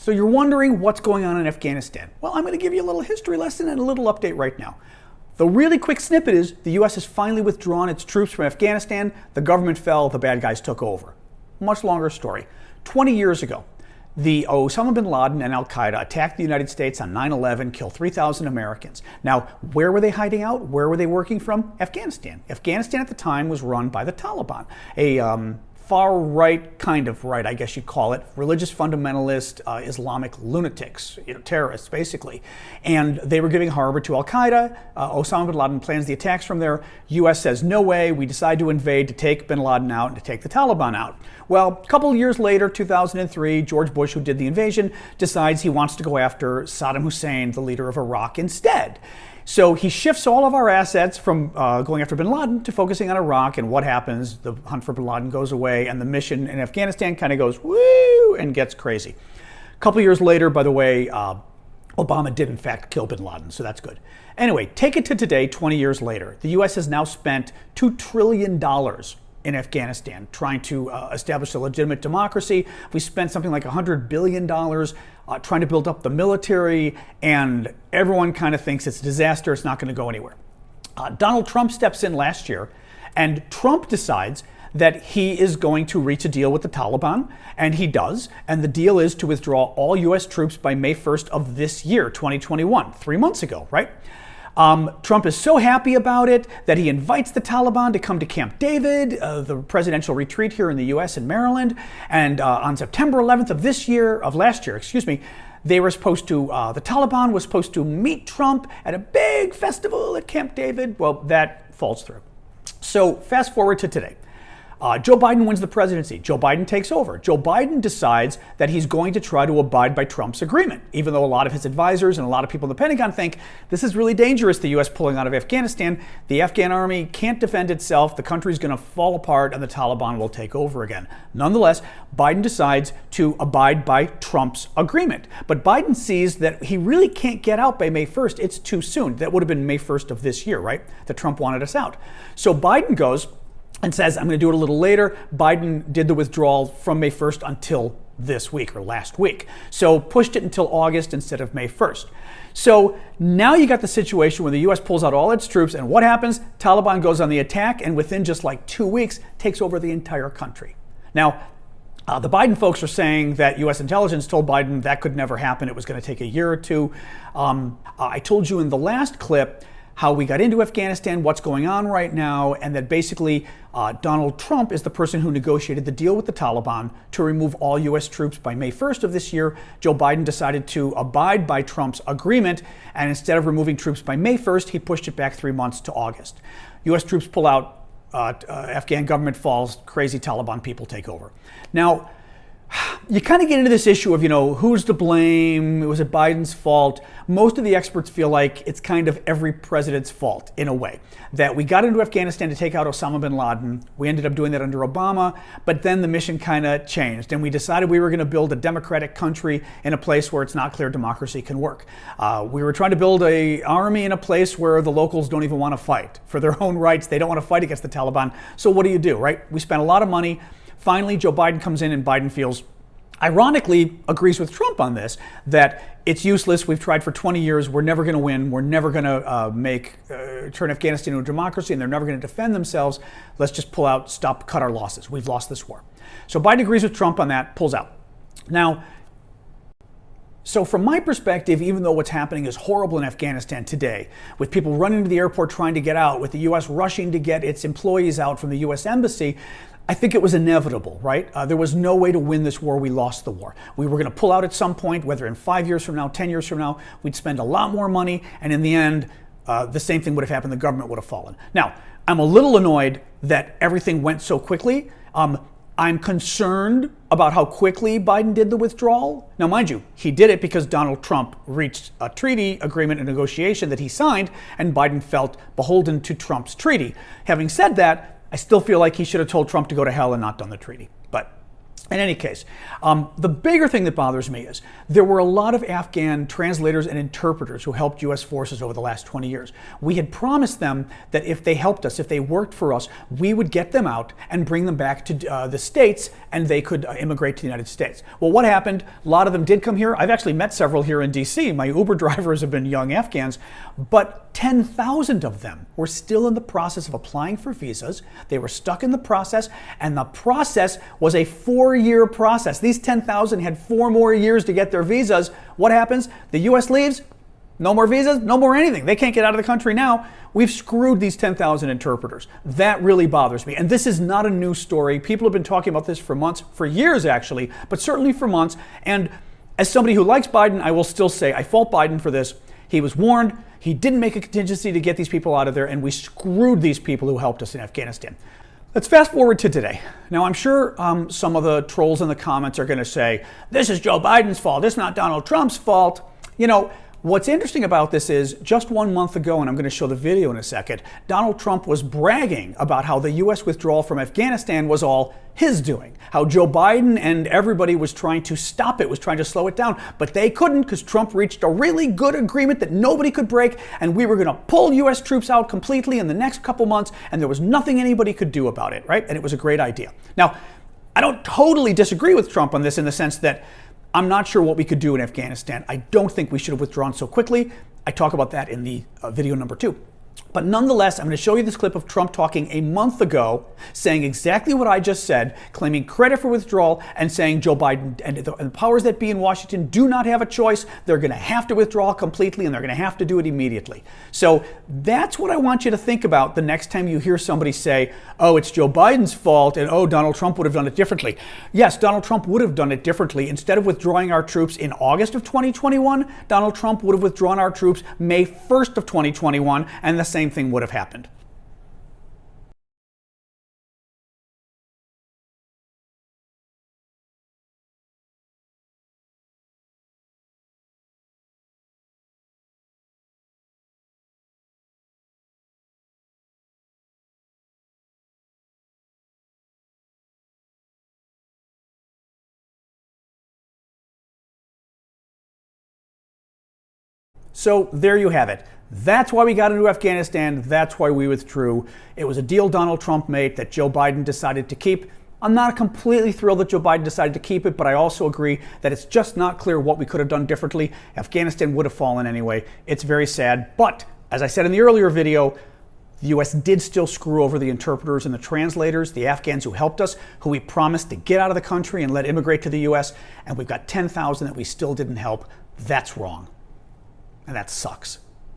So you're wondering what's going on in Afghanistan. Well, I'm going to give you a little history lesson and a little update right now. The really quick snippet is the U.S. has finally withdrawn its troops from Afghanistan. The government fell, the bad guys took over. Much longer story. 20 years ago, the Osama bin Laden and Al-Qaeda attacked the United States on 9/11, killed 3,000 Americans. Now, where were they hiding out? Where were they working from? Afghanistan. Afghanistan at the time was run by the Taliban, a far-right, kind of right, I guess you'd call it, religious fundamentalist Islamic lunatics, terrorists, basically. And they were giving harbor to Al-Qaeda. Osama bin Laden plans the attacks from there. U.S. says, no way, we decide to invade to take bin Laden out and to take the Taliban out. Well, a couple of years later, 2003, George Bush, who did the invasion, decides he wants to go after Saddam Hussein, the leader of Iraq, instead. So he shifts all of our assets from going after bin Laden to focusing on Iraq, and what happens? The hunt for bin Laden goes away, and the mission in Afghanistan kind of goes woo and gets crazy. A couple years later, by the way, Obama did in fact kill bin Laden, so that's good. Anyway, take it to today, 20 years later. The U.S. has now spent $2 trillion in Afghanistan, trying to establish a legitimate democracy. We spent something like $100 billion trying to build up the military, and everyone kind of thinks it's a disaster, it's not going to go anywhere. Donald Trump steps in last year, and Trump decides that he is going to reach a deal with the Taliban, and he does, and the deal is to withdraw all U.S. troops by May 1st of this year, 2021, 3 months ago, right? Trump is so happy about it that he invites the Taliban to come to Camp David, the presidential retreat here in the U.S. in Maryland. And on September 11th of last year, they were supposed to, the Taliban was supposed to meet Trump at a big festival at Camp David. Well, that falls through. So fast forward to today. Joe Biden wins the presidency. Joe Biden takes over. Joe Biden decides that he's going to try to abide by Trump's agreement, even though a lot of his advisors and a lot of people in the Pentagon think this is really dangerous, the U.S. pulling out of Afghanistan. The Afghan army can't defend itself. The country's going to fall apart and the Taliban will take over again. Nonetheless, Biden decides to abide by Trump's agreement. But Biden sees that he really can't get out by May 1st. It's too soon. That would have been May 1st of this year, right? That Trump wanted us out. So Biden goes and says, I'm going to do it a little later. Biden did the withdrawal from May 1st until this week or last week. So pushed it until August instead of May 1st. So now you got the situation where the U.S. pulls out all its troops, and what happens? Taliban goes on the attack, and within just like 2 weeks takes over the entire country. Now, the Biden folks are saying that U.S. intelligence told Biden that could never happen. It was going to take a year or two. I told you in the last clip how we got into Afghanistan, what's going on right now, and that basically Donald Trump is the person who negotiated the deal with the Taliban to remove all U.S. troops by May 1st of this year. Joe Biden decided to abide by Trump's agreement, and instead of removing troops by May 1st, he pushed it back 3 months to August. U.S. troops pull out, Afghan government falls, crazy Taliban people take over. Now, you kind of get into this issue of, who's to blame? Was it Biden's fault? Most of the experts feel like it's kind of every president's fault in a way. That we got into Afghanistan to take out Osama bin Laden. We ended up doing that under Obama, but then the mission kind of changed and we decided we were going to build a democratic country in a place where it's not clear democracy can work. We were trying to build an army in a place where the locals don't even want to fight for their own rights. They don't want to fight against the Taliban. So what do, right? We spent a lot of money. Finally, Joe Biden comes in and Biden feels, ironically, agrees with Trump on this, that it's useless. We've tried for 20 years. We're never going to win. We're never going to turn Afghanistan into a democracy, and they're never going to defend themselves. Let's just pull out, cut our losses. We've lost this war. So Biden agrees with Trump on that, pulls out. Now, so from my perspective, even though what's happening is horrible in Afghanistan today, with people running to the airport trying to get out, with the U.S. rushing to get its employees out from the U.S. Embassy, I think it was inevitable, right? There was no way to win this war. We lost the war. We were going to pull out at some point, whether in 5 years from now, 10 years from now, we'd spend a lot more money. And in the end, the same thing would have happened. The government would have fallen. Now, I'm a little annoyed that everything went so quickly. I'm concerned about how quickly Biden did the withdrawal. Now, mind you, he did it because Donald Trump reached a treaty agreement, a negotiation that he signed, and Biden felt beholden to Trump's treaty. Having said that, I still feel like he should have told Trump to go to hell and not done the treaty. But In any case, the bigger thing that bothers me is there were a lot of Afghan translators and interpreters who helped U.S. forces over the last 20 years. We had promised them that if they helped us, if they worked for us, we would get them out and bring them back to the States and they could immigrate to the United States. Well, what happened? A lot of them did come here. I've actually met several here in D.C. My Uber drivers have been young Afghans, but 10,000 of them were still in the process of applying for visas. They were stuck in the process, and the process was a 4-year process. These 10,000 had 4 more years to get their visas. What happens? The U.S. leaves, no more visas, no more anything. They can't get out of the country now. We've screwed these 10,000 interpreters. That really bothers me. And this is not a new story. People have been talking about this for months, for years actually, but certainly for months. And as somebody who likes Biden, I will still say I fault Biden for this. He was warned. He didn't make a contingency to get these people out of there, and we screwed these people who helped us in Afghanistan. Let's fast forward to today. Now, I'm sure some of the trolls in the comments are going to say, this is Joe Biden's fault. It's not Donald Trump's fault. You know, what's interesting about this is just 1 month ago, and I'm going to show the video in a second, Donald Trump was bragging about how the U.S. withdrawal from Afghanistan was all his doing, how Joe Biden and everybody was trying to stop it, was trying to slow it down, but they couldn't because Trump reached a really good agreement that nobody could break, and we were going to pull U.S. troops out completely in the next couple months, and there was nothing anybody could do about it, right? And it was a great idea. Now, I don't totally disagree with Trump on this in the sense that I'm not sure what we could do in Afghanistan. I don't think we should have withdrawn so quickly. I talk about that in the video number 2. But nonetheless, I'm going to show you this clip of Trump talking a month ago, saying exactly what I just said, claiming credit for withdrawal and saying Joe Biden and the powers that be in Washington do not have a choice. They're going to have to withdraw completely, and they're going to have to do it immediately. So that's what I want you to think about the next time you hear somebody say, oh, it's Joe Biden's fault, and oh, Donald Trump would have done it differently. Yes, Donald Trump would have done it differently. Instead of withdrawing our troops in August of 2021, Donald Trump would have withdrawn our troops May 1st of 2021, and the same thing would have happened. So there you have it. That's why we got into Afghanistan. That's why we withdrew. It was a deal Donald Trump made that Joe Biden decided to keep. I'm not completely thrilled that Joe Biden decided to keep it, but I also agree that it's just not clear what we could have done differently. Afghanistan would have fallen anyway. It's very sad. But as I said in the earlier video, the U.S. did still screw over the interpreters and the translators, the Afghans who helped us, who we promised to get out of the country and let immigrate to the U.S. And we've got 10,000 that we still didn't help. That's wrong. And that sucks.